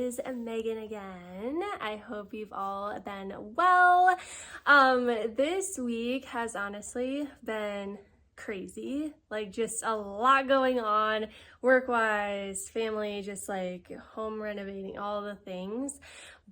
is Megan again. I hope you've all been well. This week has honestly been crazy, like just a lot going on work-wise, family, just like home renovating, all the things.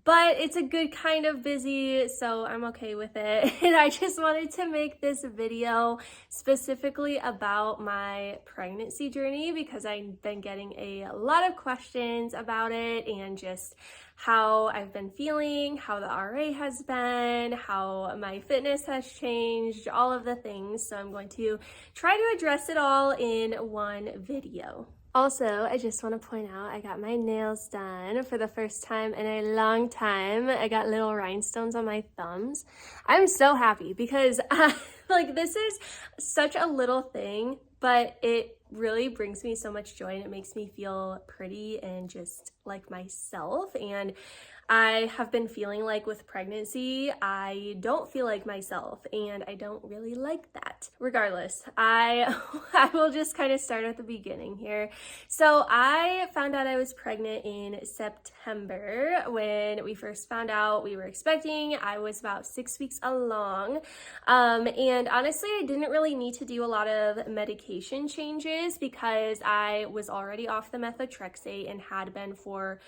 But it's a good kind of busy, so I'm okay with it. And I just wanted to make this video specifically about my pregnancy journey because I've been getting a lot of questions about it and just how I've been feeling, how the RA has been, how my fitness has changed, all of the things. So I'm going to try to address it all in one video. Also, I just want to point out I got my nails done for the first time in a long time. I got little rhinestones on my thumbs. I'm so happy because like this is such a little thing, but it really brings me so much joy and it makes me feel pretty and just like myself. And I have been feeling like with pregnancy, I don't feel like myself and I don't really like that. Regardless, I will just kind of start at the beginning here. So I found out I was pregnant in September when we first found out we were expecting. I was about 6 weeks along. And honestly, I didn't really need to do a lot of medication changes because I was already off the methotrexate and had been for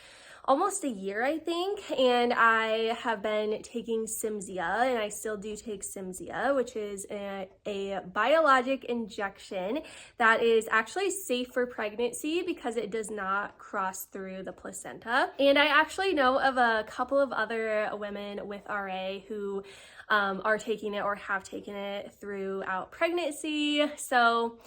almost a year, I think, and I have been taking Cimzia, and I still do take Cimzia, which is a biologic injection that is actually safe for pregnancy because it does not cross through the placenta. And I actually know of a couple of other women with RA who are taking it or have taken it throughout pregnancy. So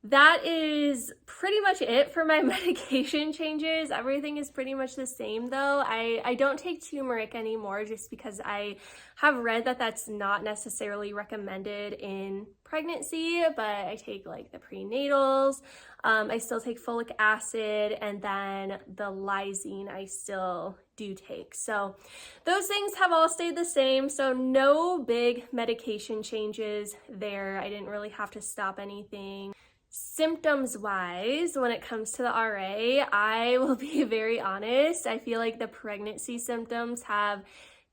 that is pretty much it for my medication changes. Everything is pretty much the same though. I don't take turmeric anymore just because I have read that that's not necessarily recommended in pregnancy, but I take like the prenatals. I still take folic acid, and then the lysine I still do take. So those things have all stayed the same. So no big medication changes there. I didn't really have to stop anything. Symptoms wise, when it comes to the RA, I will be very honest. I feel like the pregnancy symptoms have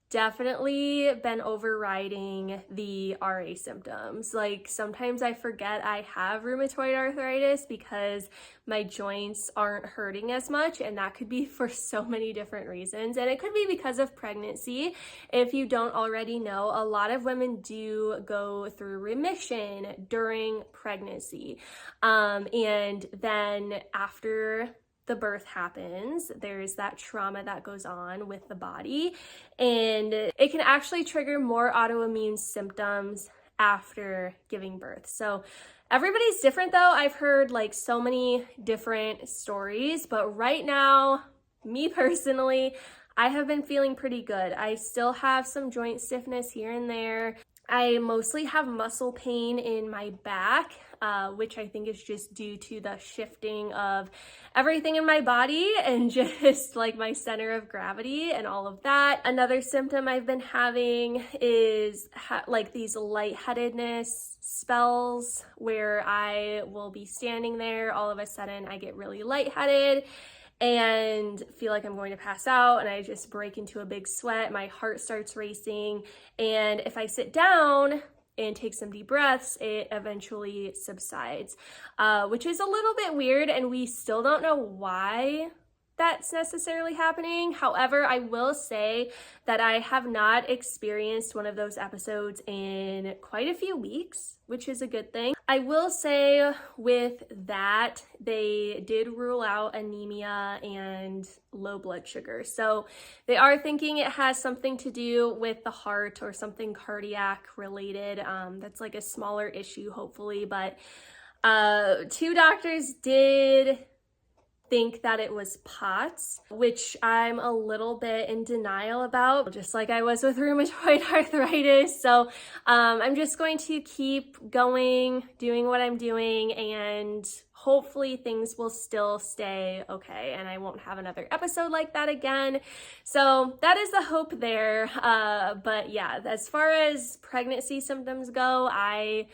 definitely been overriding the RA symptoms. Like sometimes I forget I have rheumatoid arthritis because my joints aren't hurting as much, and that could be for so many different reasons. And it could be because of pregnancy. If you don't already know, a lot of women do go through remission during pregnancy. And then after the birth happens, there's that trauma that goes on with the body, and it can actually trigger more autoimmune symptoms after giving birth. So everybody's different though. I've heard like so many different stories, but right now, me personally, I have been feeling pretty good. I still have some joint stiffness here and there. I mostly have muscle pain in my back, which I think is just due to the shifting of everything in my body and just like my center of gravity and all of that. Another symptom I've been having is like these lightheadedness spells where I will be standing there, all of a sudden I get really lightheaded and feel like I'm going to pass out, and I just break into a big sweat. My heart starts racing, and if I sit down and take some deep breaths, it eventually subsides, which is a little bit weird, and we still don't know why that's necessarily happening. However, I will say that I have not experienced one of those episodes in quite a few weeks, which is a good thing. I will say with that, they did rule out anemia and low blood sugar. So they are thinking it has something to do with the heart or something cardiac related. That's like a smaller issue, hopefully, but two doctors did think that it was POTS, which I'm a little bit in denial about, just like I was with rheumatoid arthritis. So I'm just going to keep going, doing what I'm doing, and hopefully things will still stay okay and I won't have another episode like that again. So that is the hope there. But yeah, as far as pregnancy symptoms go, I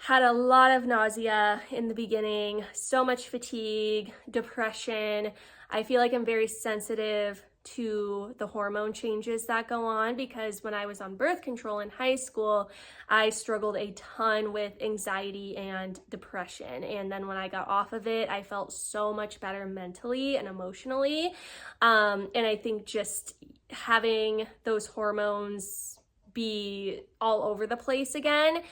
had a lot of nausea in the beginning, so much fatigue, depression. I feel like I'm very sensitive to the hormone changes that go on because when I was on birth control in high school, I struggled a ton with anxiety and depression. And then when I got off of it, I felt so much better mentally and emotionally. And I think just having those hormones be all over the place again,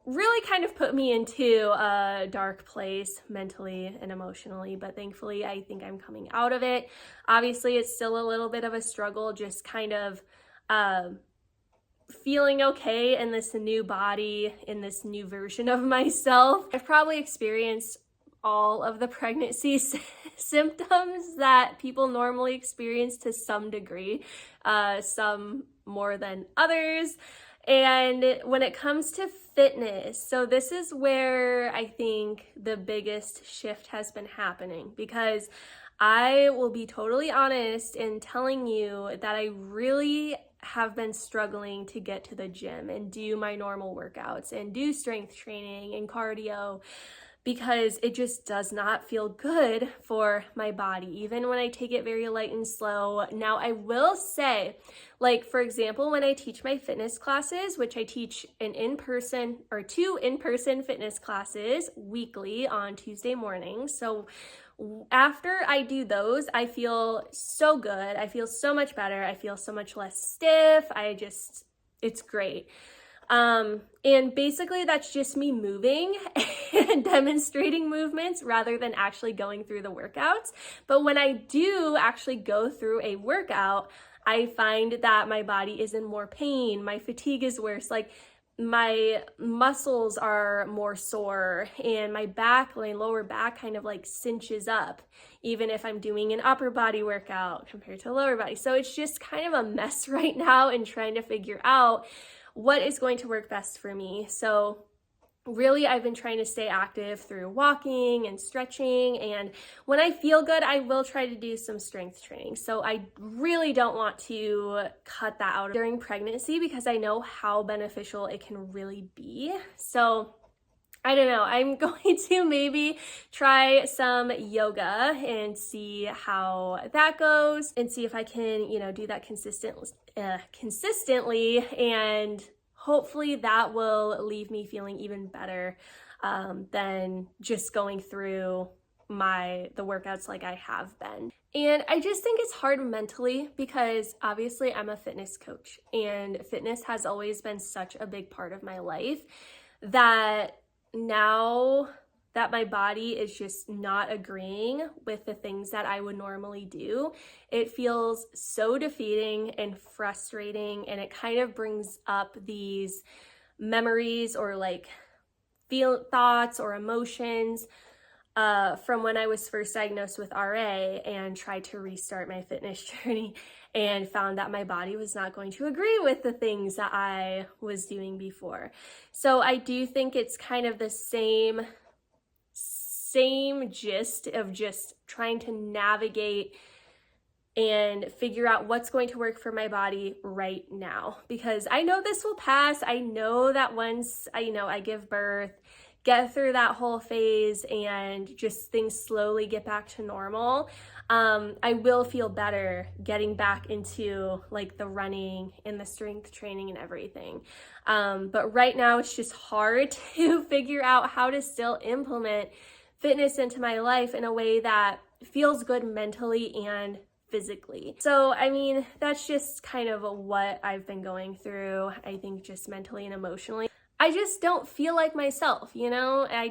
really kind of put me into a dark place mentally and emotionally, but thankfully I think I'm coming out of it. Obviously, it's still a little bit of a struggle, just kind of feeling okay in this new body, in this new version of myself. I've probably experienced all of the pregnancy symptoms that people normally experience to some degree, some more than others. And when it comes to fitness, so this is where I think the biggest shift has been happening, because I will be totally honest in telling you that I really have been struggling to get to the gym and do my normal workouts and do strength training and cardio, because it just does not feel good for my body, even when I take it very light and slow. Now, I will say, like, for example, when I teach my fitness classes, which I teach an in-person or 2 in-person fitness classes weekly on Tuesday mornings. So after I do those, I feel so good. I feel so much better. I feel so much less stiff. It's great. And basically that's just me moving and demonstrating movements rather than actually going through the workouts. But when I do actually go through a workout, I find that my body is in more pain. My fatigue is worse. Like, my muscles are more sore, and my lower back kind of like cinches up, even if I'm doing an upper body workout compared to lower body. So it's just kind of a mess right now in trying to figure out what is going to work best for me. So really, I've been trying to stay active through walking and stretching, and when I feel good, I will try to do some strength training. So I really don't want to cut that out during pregnancy because I know how beneficial it can really be. So I don't know, I'm going to maybe try some yoga and see how that goes, and see if I can, do that consistently, and hopefully that will leave me feeling even better than just going through the workouts like I have been. And I just think it's hard mentally because obviously I'm a fitness coach, and fitness has always been such a big part of my life that now that my body is just not agreeing with the things that I would normally do, it feels so defeating and frustrating, and it kind of brings up these memories or like thoughts or emotions from when I was first diagnosed with RA and tried to restart my fitness journey and found that my body was not going to agree with the things that I was doing before. So I do think it's kind of the same gist of just trying to navigate and figure out what's going to work for my body right now, because I know this will pass. I know that once I give birth, get through that whole phase, and just things slowly get back to normal, I will feel better getting back into like the running and the strength training and everything. But right now it's just hard to figure out how to still implement fitness into my life in a way that feels good mentally and physically. So, I mean, that's just kind of what I've been going through, I think, just mentally and emotionally. I just don't feel like myself, I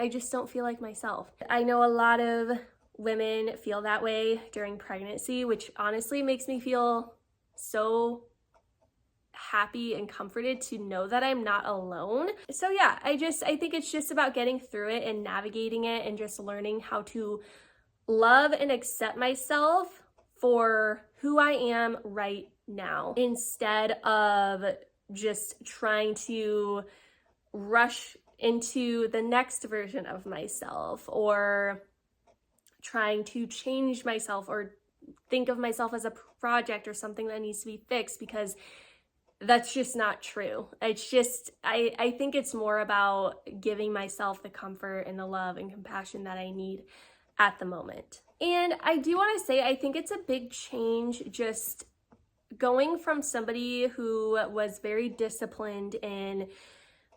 just don't feel like myself. I know a lot of women feel that way during pregnancy, which honestly makes me feel so happy and comforted to know that I'm not alone. So yeah, I think it's just about getting through it and navigating it and just learning how to love and accept myself for who I am right now, instead of just trying to rush into the next version of myself, or trying to change myself, or think of myself as a project or something that needs to be fixed, because that's just not true. It's just, I think it's more about giving myself the comfort and the love and compassion that I need at the moment. And I do want to say, I think it's a big change just going from somebody who was very disciplined in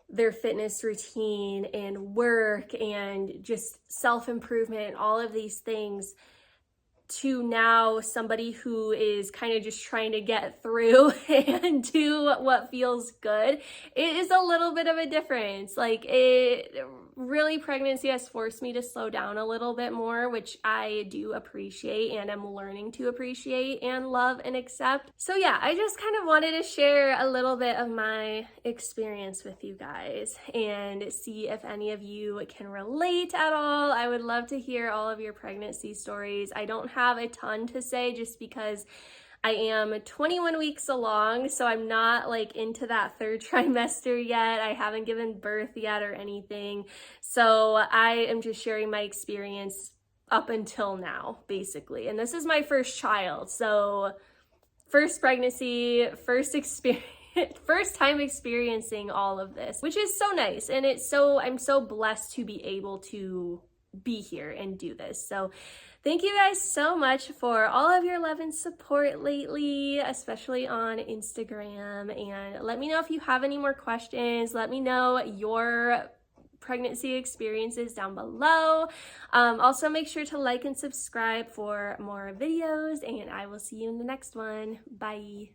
their fitness routine and work and just self-improvement and all of these things to now somebody who is kind of just trying to get through and do what feels good. It is a little bit of a difference. Like, it really, pregnancy has forced me to slow down a little bit more, which I do appreciate and I'm learning to appreciate and love and accept. So yeah, I just kind of wanted to share a little bit of my experience with you guys and see if any of you can relate at all. I would love to hear all of your pregnancy stories. I don't have a ton to say just because I am 21 weeks along, so I'm not like into that third trimester yet. I haven't given birth yet or anything. So I am just sharing my experience up until now, basically. And this is my first child. So first pregnancy, first experience. First time experiencing all of this, which is so nice. And I'm so blessed to be able to be here and do this. So thank you guys so much for all of your love and support lately, especially on Instagram. And let me know if you have any more questions. Let me know your pregnancy experiences down below. Also, make sure to like and subscribe for more videos, and I will see you in the next one. Bye.